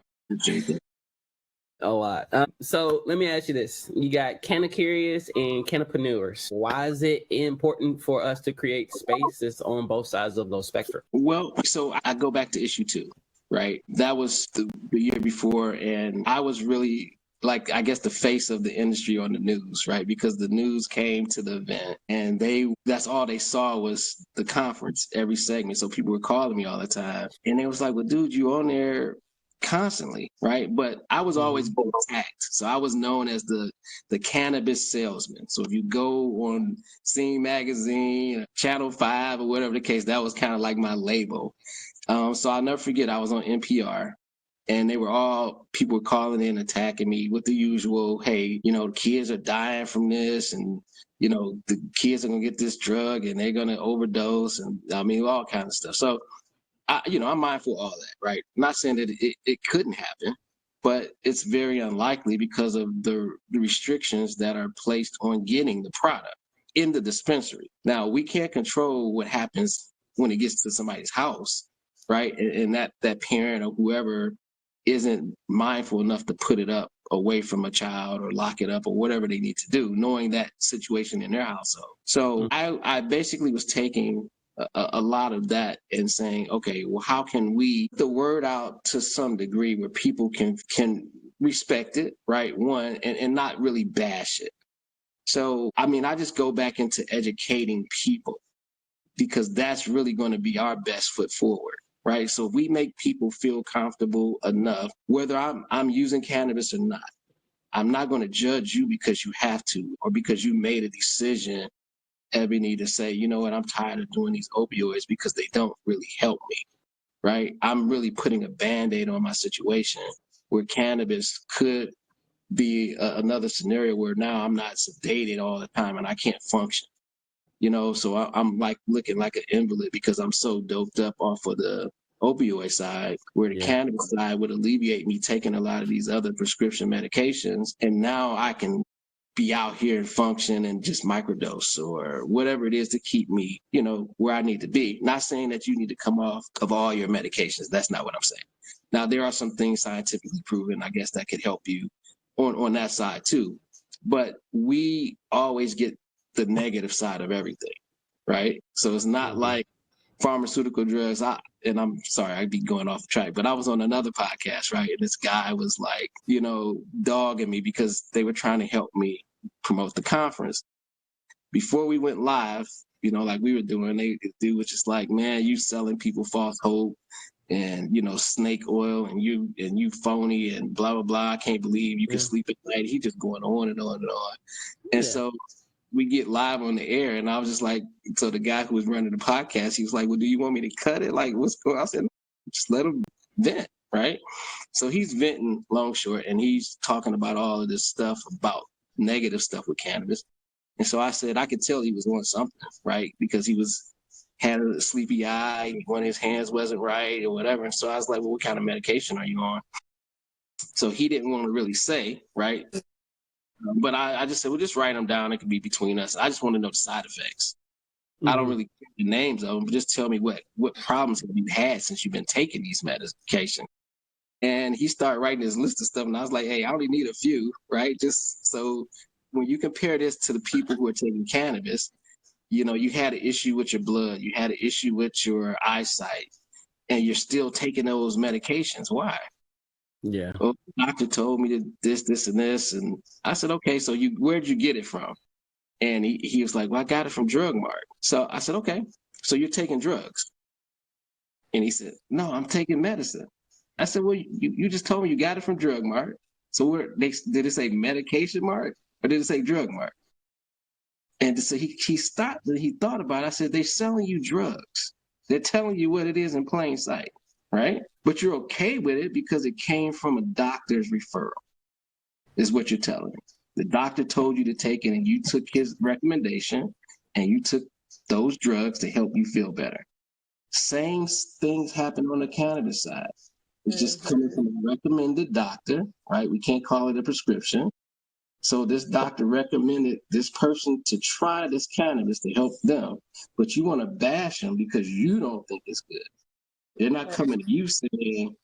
a lot. So let me ask you this: you got Cannabis and Cannapreneurs. Why is it important for us to create spaces on both sides of those spectrum? Well, so I go back to issue 2, right? That was the year before, and I was really, like, I guess, the face of the industry on the news, right? Because the news came to the event and that's all they saw was the conference, every segment. So people were calling me all the time and they was like, well, dude, you on there constantly, right? But I was always being attacked. So I was known as the cannabis salesman. So if you go on Scene Magazine, Channel 5 or whatever the case, that was kind of like my label. So I'll never forget, I was on NPR. And people were calling in, attacking me with the usual, hey, the kids are dying from this, and, the kids are going to get this drug and they're going to overdose, and all kinds of stuff. So, I'm mindful of all that, right? I'm not saying that it couldn't happen, but it's very unlikely because of the restrictions that are placed on getting the product in the dispensary. Now, we can't control what happens when it gets to somebody's house, right? And that parent or whoever isn't mindful enough to put it up away from a child or lock it up or whatever they need to do, knowing that situation in their household. So I basically was taking a lot of that and saying, okay, well, how can we get the word out to some degree where people can respect it, right? One, and not really bash it. So, I just go back into educating people, because that's really going to be our best foot forward. Right. So if we make people feel comfortable enough, whether I'm using cannabis or not, I'm not going to judge you because you have to, or because you made a decision Ebony, to say, you know what, I'm tired of doing these opioids because they don't really help me, right? I'm really putting a Band-Aid on my situation, where cannabis could be another scenario where now I'm not sedated all the time and I can't function. So I'm like looking like an invalid because I'm so doped up off of the opioid side, where the cannabis side would alleviate me taking a lot of these other prescription medications. And now I can be out here and function and just microdose or whatever it is to keep me, where I need to be. Not saying that you need to come off of all your medications. That's not what I'm saying. Now, there are some things scientifically proven, I guess, that could help you on that side too. But we always get the negative side of everything, right? So it's not like pharmaceutical drugs. And I'm sorry, I'd be going off track, but I was on another podcast, right? And this guy was like, dogging me because they were trying to help me promote the conference. Before we went live, like we were doing, the dude was just like, man, you selling people false hope and, snake oil and you phony and blah, blah, blah. I can't believe you can sleep at night. He just going on and on and on. And so we get live on the air, and I was just like, so the guy who was running the podcast, he was like, well, do you want me to cut it? Like, what's going on? I said, just let him vent, right? So he's venting, long short, and he's talking about all of this stuff about negative stuff with cannabis. And so I said, I could tell he was on something, right? Because he had a sleepy eye, one of his hands wasn't right or whatever. And so I was like, well, what kind of medication are you on? So he didn't want to really say, right? But I just said, well, just write them down. It could be between us. I just want to know the side effects. I don't really care the names of them, but just tell me what problems have you had since you've been taking these medications. And he started writing his list of stuff, and I was like, hey, I only need a few, right? Just so when you compare this to the people who are taking cannabis, you had an issue with your blood, you had an issue with your eyesight, and you're still taking those medications. Why? Yeah. Well, the doctor told me to this, and this. And I said, okay, so where'd you get it from? And he was like, well, I got it from Drug Mart. So I said, okay, so you're taking drugs. And he said, no, I'm taking medicine. I said, well, you just told me you got it from Drug Mart. So did it say Medication Mart or did it say Drug Mart? And so he stopped and he thought about it. I said, they're selling you drugs. They're telling you what it is in plain sight, right? But you're okay with it because it came from a doctor's referral, is what you're telling me. The doctor told you to take it and you took his recommendation and you took those drugs to help you feel better. Same things happen on the cannabis side. It's just coming from a recommended doctor, right? We can't call it a prescription. So this doctor recommended this person to try this cannabis to help them, but you want to bash them because you don't think it's good. They're not coming to you saying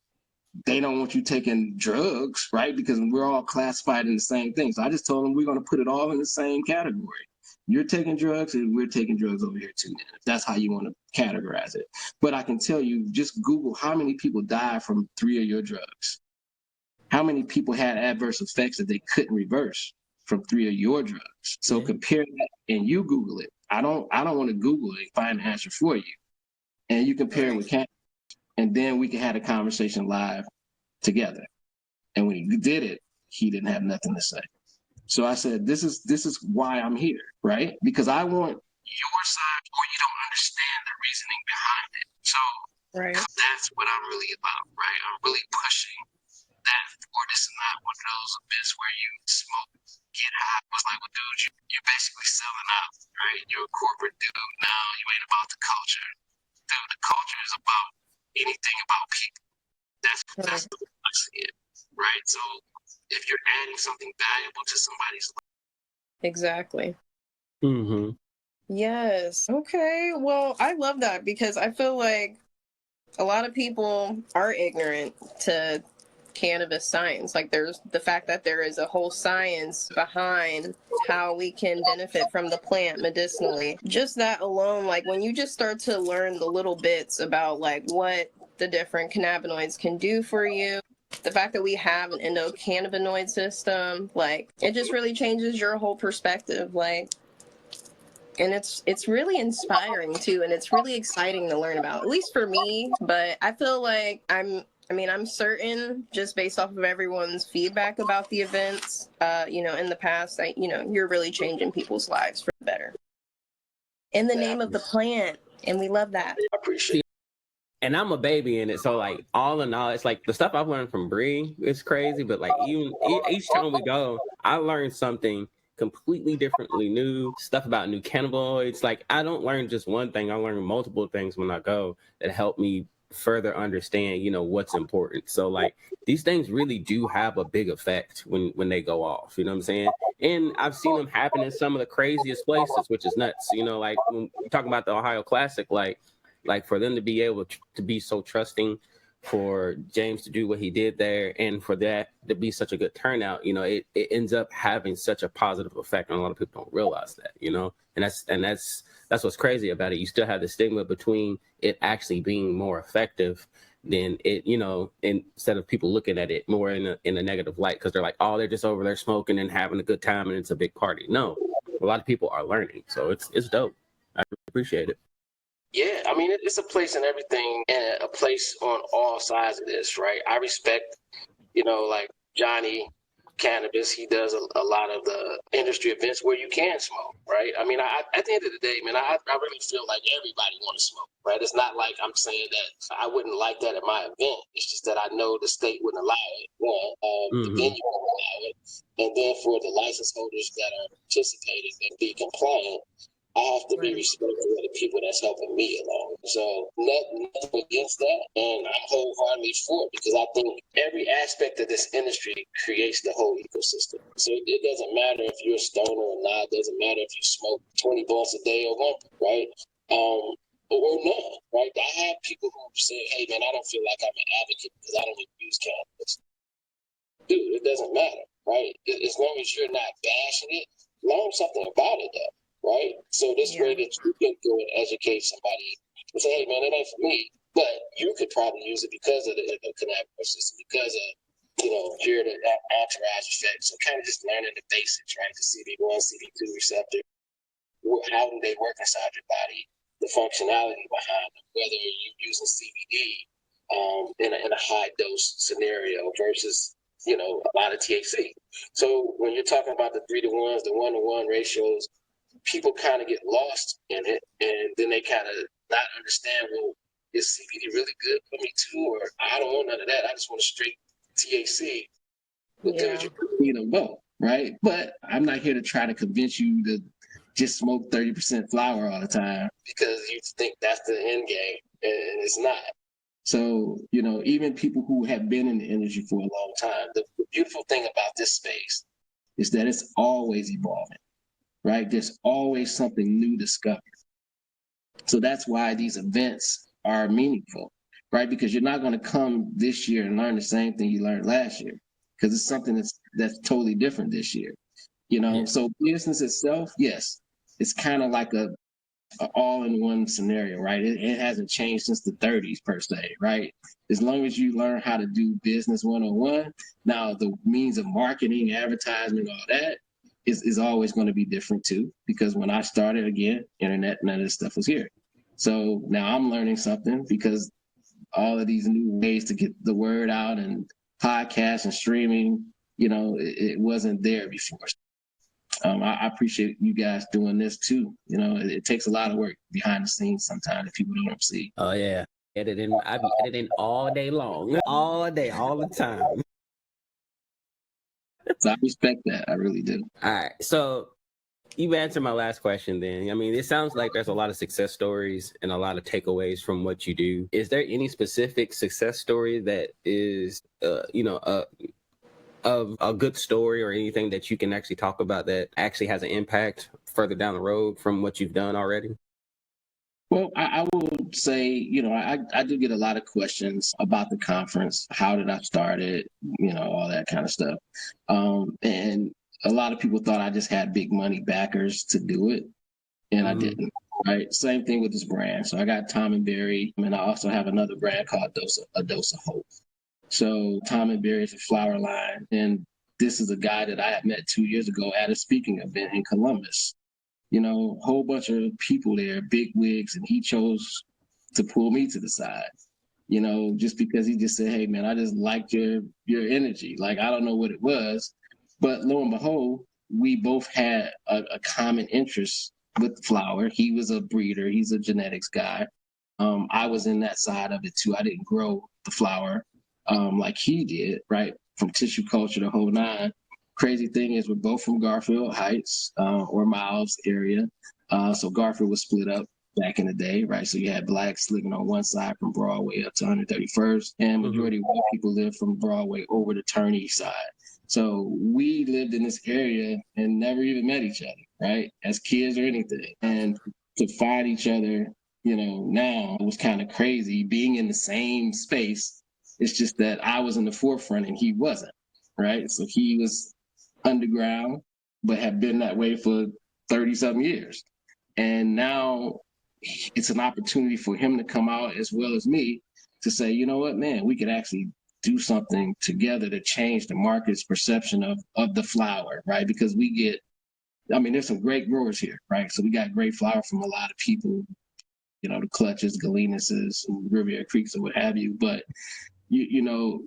they don't want you taking drugs, right? Because we're all classified in the same thing. So I just told them we're going to put it all in the same category. You're taking drugs and we're taking drugs over here too. If that's how you want to categorize it. But I can tell you, just Google how many people died from 3 of your drugs. How many people had adverse effects that they couldn't reverse from 3 of your drugs? So compare that and you Google it. I don't want to Google it and find the answer for you. And you compare it with cannabis. And then we can have a conversation live together. And when he did it, he didn't have nothing to say. So I said, this is why I'm here, right? Because I want your side, or you don't understand the reasoning behind it. So that's what I'm really about, right? I'm really pushing that for this is not one of those events where you smoke, get high. It was like, well, dude, you're basically selling out, right? You're a corporate dude now. You ain't about the culture. Dude, the culture is about anything about people. That's the way I see it, right? So if you're adding something valuable to somebody's life. Exactly. Mm-hmm. Yes. Okay. Well, I love that because I feel like a lot of people are ignorant to cannabis science. Like there's the fact that there is a whole science behind how we can benefit from the plant medicinally. Just that alone, like when you just start to learn the little bits about like what the different cannabinoids can do for you, the fact that we have an endocannabinoid system, like it just really changes your whole perspective. Like, and it's really inspiring too, and it's really exciting to learn about, at least for me. But I feel like I'm certain just based off of everyone's feedback about the events, in the past, you're really changing people's lives for the better. in the name of the plant. And we love that. I appreciate it. And I'm a baby in it, so like all in all, it's like the stuff I've learned from Bree is crazy. But like even each time we go, I learn something completely differently new stuff about new cannabinoids. Like I don't learn just one thing; I learn multiple things when I go that help me further understand, what's important. So like these things really do have a big effect when they go off. You know what I'm saying? And I've seen them happen in some of the craziest places, which is nuts. Like when we talk about the Ohio Classic, like for them to be able to be so trusting, for James to do what he did there, and for that to be such a good turnout, it ends up having such a positive effect, and a lot of people don't realize that, and that's what's crazy about it. You still have the stigma between it actually being more effective than it, instead of people looking at it more in a negative light because they're like, oh, they're just over there smoking and having a good time and it's a big party. No, a lot of people are learning, so it's dope. I appreciate it. Yeah, I mean, it's a place in everything, and a place on all sides of this, right? I respect, like Johnny Cannabis. He does a lot of the industry events where you can smoke, right? I mean, at the end of the day, man, I really feel like everybody want to smoke, right? It's not like I'm saying that I wouldn't like that at my event. It's just that I know the state wouldn't allow it. The venue won't allow it, and then for the license holders that are participating and be compliant, I have to be respectful of the people that's helping me along. So nothing against that, and I'm wholeheartedly for it because I think every aspect of this industry creates the whole ecosystem. So it doesn't matter if you're a stoner or not. It doesn't matter if you smoke 20 blunts a day or one, right? Or none, right? I have people who say, "Hey, man, I don't feel like I'm an advocate because I don't even use cannabis." Dude, it doesn't matter, right? As long as you're not bashing it, learn something about it, though. Right? So this way that you can go and educate somebody and say, hey man, it ain't for me. But you could probably use it because of the cannabinoid system, because of, pure the entourage effect. So kind of just learning the basics, right? The CD1, CD2 receptor, how do they work inside your body, the functionality behind them, whether you're using CBD in a high dose scenario versus a lot of THC. So when you're talking about the 3-to-1s, the 1-to-1 ratios, people kind of get lost in it, and then they kind of not understand, well, is CBD really good for me too, or I don't want none of that. I just want a straight THC. Well, dude, you both, right? But I'm not here to try to convince you to just smoke 30% flower all the time because you think that's the end game, and it's not. So, even people who have been in the industry for a long time, the beautiful thing about this space is that it's always evolving. Right? There's always something new discovered. So that's why these events are meaningful, right? Because you're not going to come this year and learn the same thing you learned last year, because it's something that's totally different this year. Yeah. So business itself, yes, it's kind of like a all-in-one scenario, right? It hasn't changed since the 30s per se, right? As long as you learn how to do business 101, now the means of marketing, advertisement, all that, is always going to be different too, because when I started, again, internet, none of this stuff was here. So now I'm learning something because all of these new ways to get the word out and podcasts and streaming, it wasn't there before. I appreciate you guys doing this too. It takes a lot of work behind the scenes sometimes that people don't see. Oh yeah. I be editing all day long, all day, all the time. So I respect that. I really do. All right. So you answered my last question then. I mean, it sounds like there's a lot of success stories and a lot of takeaways from what you do. Is there any specific success story that is, of a good story or anything that you can actually talk about that actually has an impact further down the road from what you've done already? Well, I will say, I do get a lot of questions about the conference. How did I start it? All that kind of stuff. And a lot of people thought I just had big money backers to do it, and I didn't. Right. Same thing with this brand. So I got Tom and Barry, and I also have another brand called A Dose of Hope. So Tom and Barry is a flower line, and this is a guy that I had met 2 years ago at a speaking event in Columbus. Whole bunch of people there, big wigs, and he chose to pull me to the side, just because he just said, hey man, I just liked your energy. Like, I don't know what it was, but lo and behold, we both had a common interest with flower. He was a breeder. He's a genetics guy. I was in that side of it too. I didn't grow the flower like he did, right? From tissue culture, the whole nine. Crazy thing is, we're both from Garfield Heights or Miles area. So Garfield was split up back in the day, right? So you had blacks living on one side from Broadway up to 131st, and majority of white people lived from Broadway over to Turn East side. So we lived in this area and never even met each other, right? As kids or anything. And to find each other, you know, now it was kind of crazy being in the same space. It's just that I was in the forefront and he wasn't, right? So he was underground, but had been that way for 30-something years. And now it's an opportunity for him to come out as well as me to say, you know what, man, we could actually do something together to change the market's perception of the flower, right? Because we get, I mean, there's some great growers here, right? So we got great flower from a lot of people, you know, the Clutches, Galenases, Riviera Creeks, or what have you. But, you know,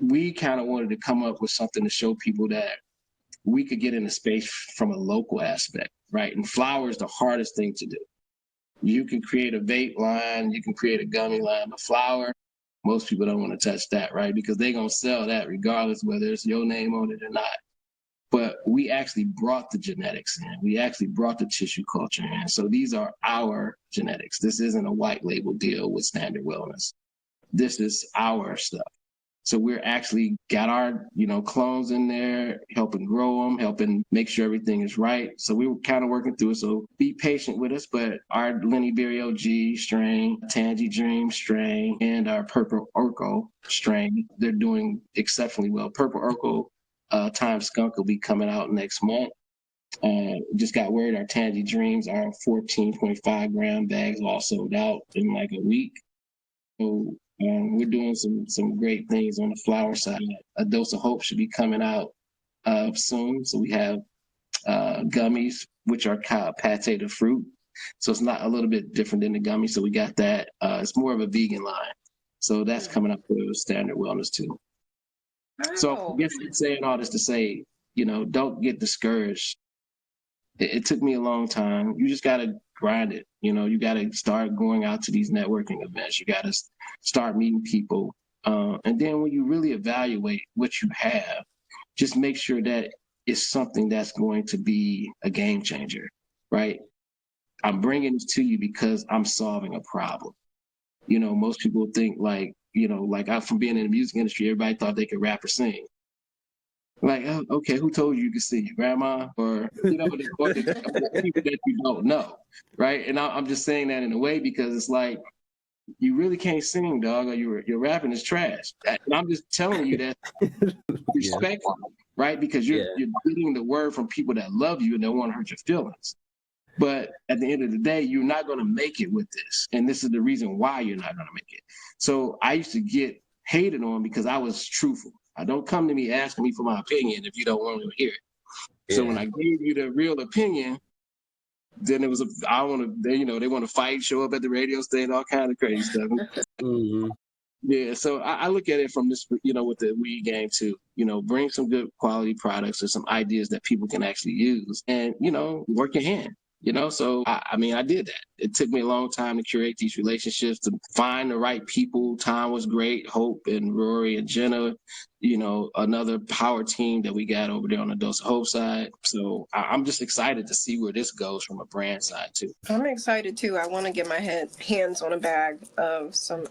we kind of wanted to come up with something to show people that we could get in the space from a local aspect, right? And flower is the hardest thing to do. You can create a vape line, you can create a gummy line, but flower, most people don't want to touch that, right? Because they're going to sell that regardless whether it's your name on it or not. But we actually brought the genetics in. We actually brought the tissue culture in. So these are our genetics. This isn't a white label deal with Standard Wellness. This is our stuff. So we're actually got our, you know, clones in there, helping grow them, helping make sure everything is right. So we were kind of working through it. So be patient with us. But our Lenny Barry OG strain, Tangy Dream strain, and our Purple Urkel strain, they're doing exceptionally well. Purple Urkel Time Skunk will be coming out next month. Just got word our Tangy Dreams, our 14.5 gram bags all sold out in like a week. So we're doing some great things on the flower side. A Dose of Hope should be coming out soon. So we have gummies, which are pate de fruit. So it's not a little bit different than the gummies. So we got that. It's more of a vegan line. So that's coming up for Standard Wellness too. Wow. So I guess I'm saying all this to say, you know, don't get discouraged. It took me a long time. You just got to grind it. You know, you got to start going out to these networking events. You got to start meeting people. And then when you really evaluate what you have, just make sure that it's something that's going to be a game changer, right? I'm bringing this to you because I'm solving a problem. You know, most people think like, you know, like I'm from being in the music industry, everybody thought they could rap or sing. Like, oh, okay, who told you could see? Grandma or, you know, or the people that you don't know, right? And I'm just saying that in a way because it's like, you really can't sing, dog, or your rapping is trash. And I'm just telling you that respectful, right? Because you're getting the word from people that love you and don't want to hurt your feelings. But at the end of the day, you're not going to make it with this. And this is the reason why you're not going to make it. So I used to get hated on because I was truthful. Don't come to me asking me for my opinion if you don't want to hear it. Yeah. So when I gave you the real opinion, then it was I want to, you know, they want to fight, show up at the radio station, all kind of crazy stuff. Yeah, so I look at it from this, you know, with the weed game too. You know, bring some good quality products or some ideas that people can actually use, and you know, work your hand. You know, so I mean, I did that. It took me a long time to curate these relationships, to find the right people. Tom was great, Hope and Rory and Jenna, you know, another power team that we got over there on the Dose of Hope side. So I'm just excited to see where this goes from a brand side too. I'm excited too. I want to get my hands on a bag of some.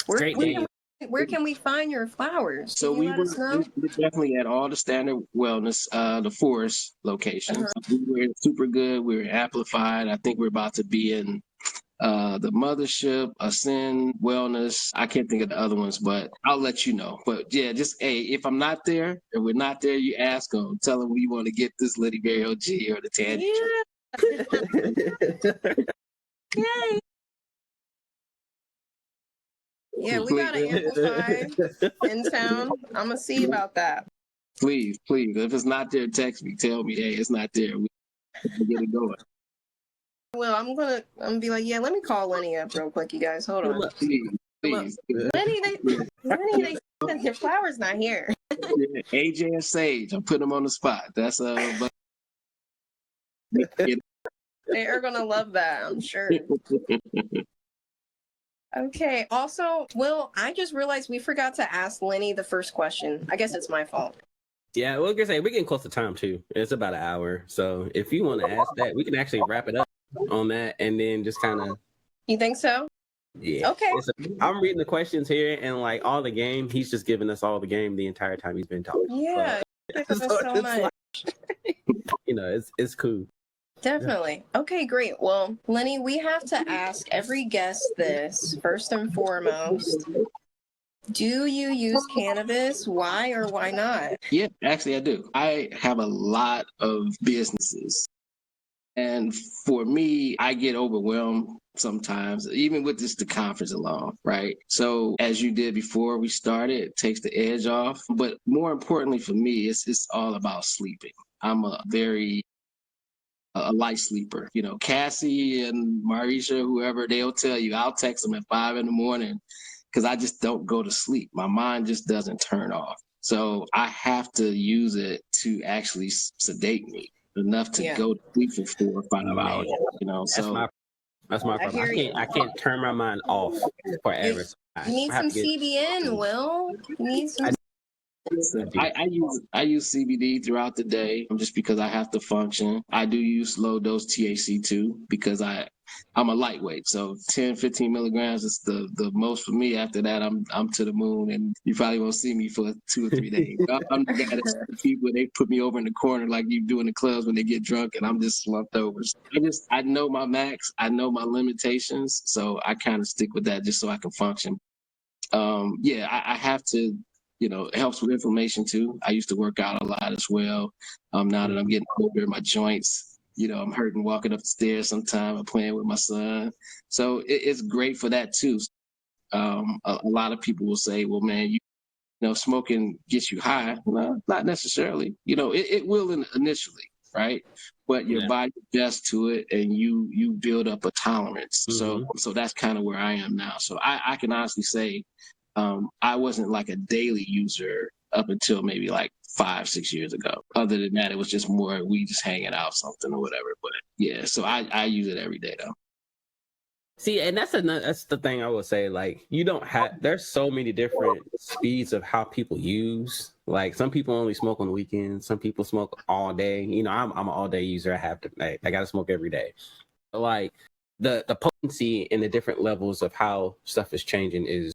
Where can we find your flowers? So we're definitely at all the Standard Wellness, the Forest locations. We were in Super Good. We were Amplified. I think we're about to be in the Mothership, Ascend Wellness. I can't think of the other ones, but I'll let you know. But yeah, just hey, if I'm not there, if we're not there, you ask them. Tell them you want to get this Lenny Barry OG or the Tangy. Yeah. Yay. Yeah, we got to amplify in town. I'm going to see about that. Please. If it's not there, text me. Tell me, hey, it's not there. We get it going. Well, I'm gonna be like, yeah, let me call Lenny up real quick, you guys. Hold on. Please. Lenny, they said your flower's not here. AJ and Sage, I'm putting them on the spot. That's They are gonna love that, I'm sure. Okay. Also, Will, I just realized we forgot to ask Lenny the first question. I guess it's my fault. Yeah, we're gonna say we're getting close to time too. It's about an hour, so if you want to ask that, we can actually wrap it up on that, and then just kind of. You think so? Yeah. Okay. I'm reading the questions here, and like all the game, he's just giving us all the game the entire time he's been talking. Yeah. So, So much. like, it's cool. Definitely. Okay, great. Well, Lenny, we have to ask every guest this first and foremost. Do you use cannabis? Why or why not? Yeah, actually, I do. I have a lot of businesses. And for me, I get overwhelmed sometimes, even with just the conference alone, right? So as you did before we started, it takes the edge off. But more importantly for me, it's all about sleeping. I'm a light sleeper. You know, Cassie and Marisha, whoever, they'll tell you, I'll text them at 5 a.m. because I just don't go to sleep. My mind just doesn't turn off. So I have to use it to actually sedate me enough to go to sleep for 4 or 5 hours. You know, That's my problem. I can't turn my mind off forever. You need some CBN, Will. You need some. I use CBD throughout the day just because I have to function. I do use low dose THC too because I'm a lightweight. So 10, 15 milligrams is the most for me. After that, I'm to the moon, and you probably won't see me for 2 or 3 days. I'm the guy that people, they put me over in the corner like you do in the clubs when they get drunk, and I'm just slumped over. So I know my max, I know my limitations, so I kind of stick with that just so I can function. I have to. It helps with inflammation too. I used to work out a lot as well. Now that I'm getting older, my joints, I'm hurting walking up the stairs sometimes. I'm playing with my son. So it's great for that too. A lot of people will say, well, man, smoking gets you high. Well, not necessarily. It will initially, right? But your body adjusts to it and you build up a tolerance. Mm-hmm. So that's kind of where I am now. So I can honestly say, I wasn't like a daily user up until maybe like 5-6 years ago. Other than that, it was just more we just hanging out something or whatever. But yeah, so I use it every day though. See, and that's the thing I would say. Like, there's so many different speeds of how people use. Like, some people only smoke on the weekends. Some people smoke all day. I'm an all day user. I got to smoke every day. Like the potency and the different levels of how stuff is changing is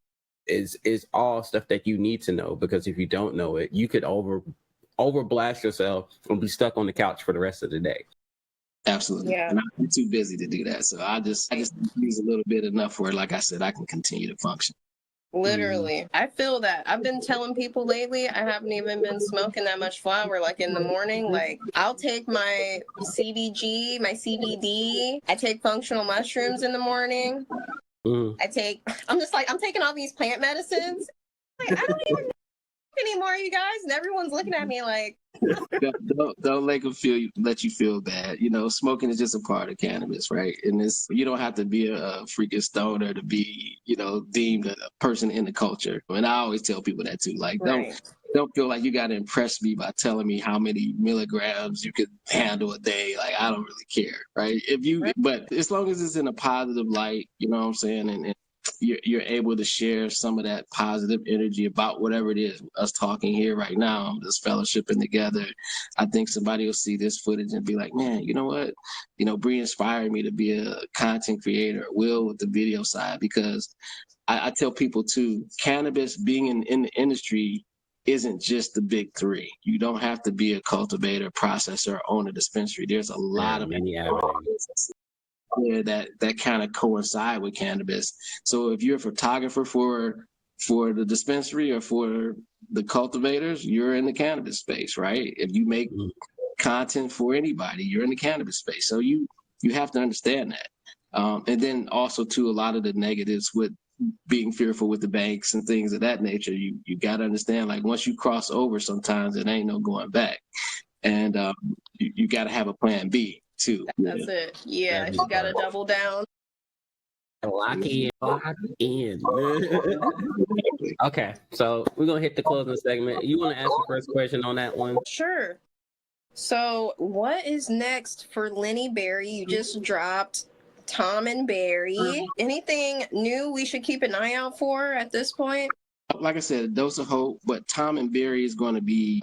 all stuff that you need to know, because if you don't know it, you could over blast yourself and be stuck on the couch for the rest of the day. Absolutely. Yeah. And I'm too busy to do that. So I just use a little bit enough where, like I said, I can continue to function. Literally. I feel that. I've been telling people lately, I haven't even been smoking that much flower. Like in the morning, like I'll take my CBG, my CBD. I take functional mushrooms in the morning. I'm taking all these plant medicines. Like, I don't even know anymore, you guys. And everyone's looking at me like, don't let you feel bad. Smoking is just a part of cannabis, right? And you don't have to be a freaking stoner to be, deemed a person in the culture. And I always tell people that too. Like, don't feel like you got to impress me by telling me how many milligrams you could handle a day. Like, I don't really care, right? But as long as it's in a positive light, you know what I'm saying? And you're able to share some of that positive energy about whatever it is, us talking here right now, this fellowshipping together. I think somebody will see this footage and be like, man, you know what? Bree inspired me to be a content creator, Will with the video side, because I tell people too, cannabis being in the industry isn't just the big three. You don't have to be a cultivator, processor, or own a dispensary. There's a lot of many avenues that kind of coincide with cannabis. So if you're a photographer for the dispensary or for the cultivators, you're in the cannabis space, right? If you make content for anybody, you're in the cannabis space. So you have to understand that. And then also too, a lot of the negatives with being fearful with the banks and things of that nature, you got to understand, like, once you cross over, sometimes it ain't no going back. And you got to have a plan B too. That's it. Yeah, you got to double down. Lock in. Okay, so we're going to hit the closing segment. You want to ask the first question on that one? Sure. So, what is next for Lenny Barry? You just dropped Tom and Barry. Anything new we should keep an eye out for at this point? Like I said, a dose of hope, but Tom and Barry is going to be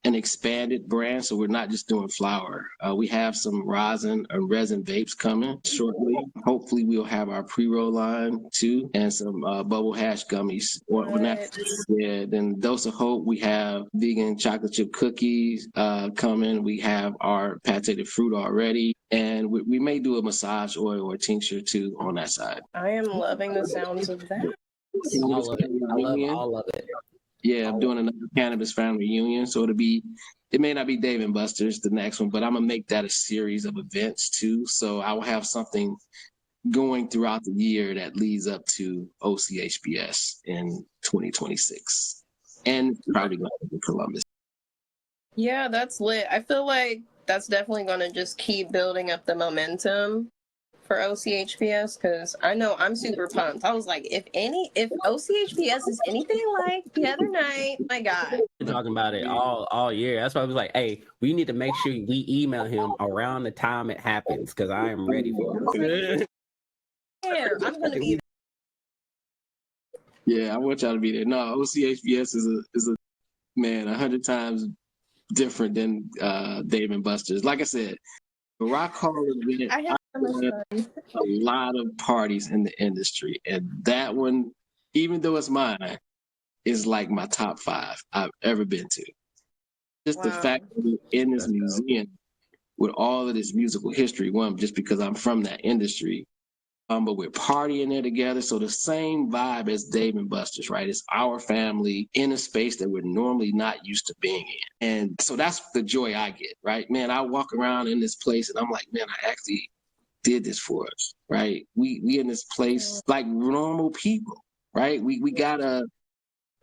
an expanded brand. So we're not just doing flower. We have some rosin and resin vapes coming shortly. Hopefully we'll have our pre-roll line too and some bubble hash gummies. When that, yeah, then dose of hope, we have vegan chocolate chip cookies coming. We have our patented fruit already. And we may do a massage oil or tincture too on that side. I am loving the sounds of that. All of it. I love all of it. Yeah, I'm doing another Cannabis family reunion. So it may not be Dave and Buster's the next one, but I'm gonna make that a series of events too. So I will have something going throughout the year that leads up to OCHBS in 2026. And probably going to be Columbus. Yeah, that's lit. I feel like that's definitely going to just keep building up the momentum for OCHBS because I know I'm super pumped. I was like, if OCHBS is anything like the other night, my God. We're talking about it all year. That's why I was like, hey, we need to make sure we email him around the time it happens because I am ready for it. I'm going to be there. Yeah, I want y'all to be there. No, OCHBS is a man 100 times different than Dave and Buster's. Like I said, the Rock Hall event, I have so much fun. a lot of parties in the industry, and that one, even though it's mine, is like my top 5 I've ever been to. Just the fact that we're in this museum with all of this musical history, one, just because I'm from that industry, but we're partying there together. So the same vibe as Dave and Buster's, right? It's our family in a space that we're normally not used to being in. And so that's the joy I get, right? Man, I walk around in this place and I'm like, man, I actually did this for us, right? We in this place like normal people, right? We gotta,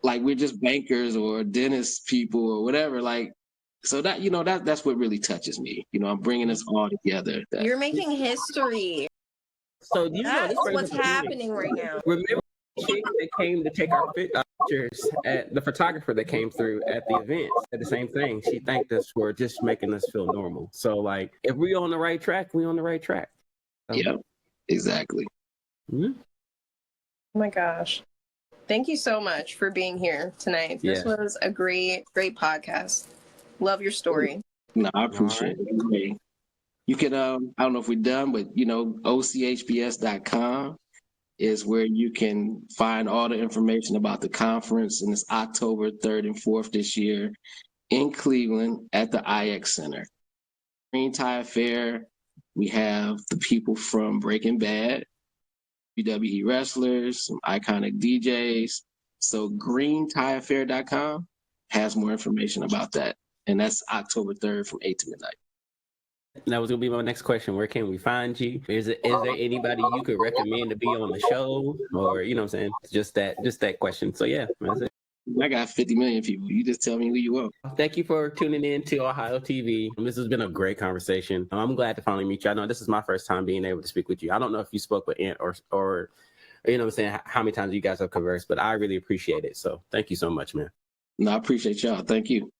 like, we're just bankers or dentist people or whatever, like, so that, that's what really touches me. I'm bringing us all together. You're making history. So that's what's happening right now. Remember the chick that came to take our pictures at the photographer that came through at the event said the same thing. She thanked us for just making us feel normal. So like, if we on the right track, we on the right track. Yeah, exactly. Oh my gosh. Thank you so much for being here tonight. This was a great podcast. Love your story. No, I appreciate it. You can, I don't know if we're done, but OCHBS.com is where you can find all the information about the conference, and it's October 3rd and 4th this year in Cleveland at the IX Center. Green Tie Affair, we have the people from Breaking Bad, WWE wrestlers, some iconic DJs. So greentieaffair.com has more information about that. And that's October 3rd from 8 to midnight. That was gonna be my next question. Where can we find you? Is there anybody you could recommend to be on the show, or what I'm saying? Just that question. So yeah, that's it. I got 50 million people. You just tell me who you are. Thank you for tuning in to OH-HighYo TV. This has been a great conversation. I'm glad to finally meet you. I know this is my first time being able to speak with you. I don't know if you spoke with Ant or how many times you guys have conversed, but I really appreciate it. So thank you so much, man. No, I appreciate y'all. Thank you.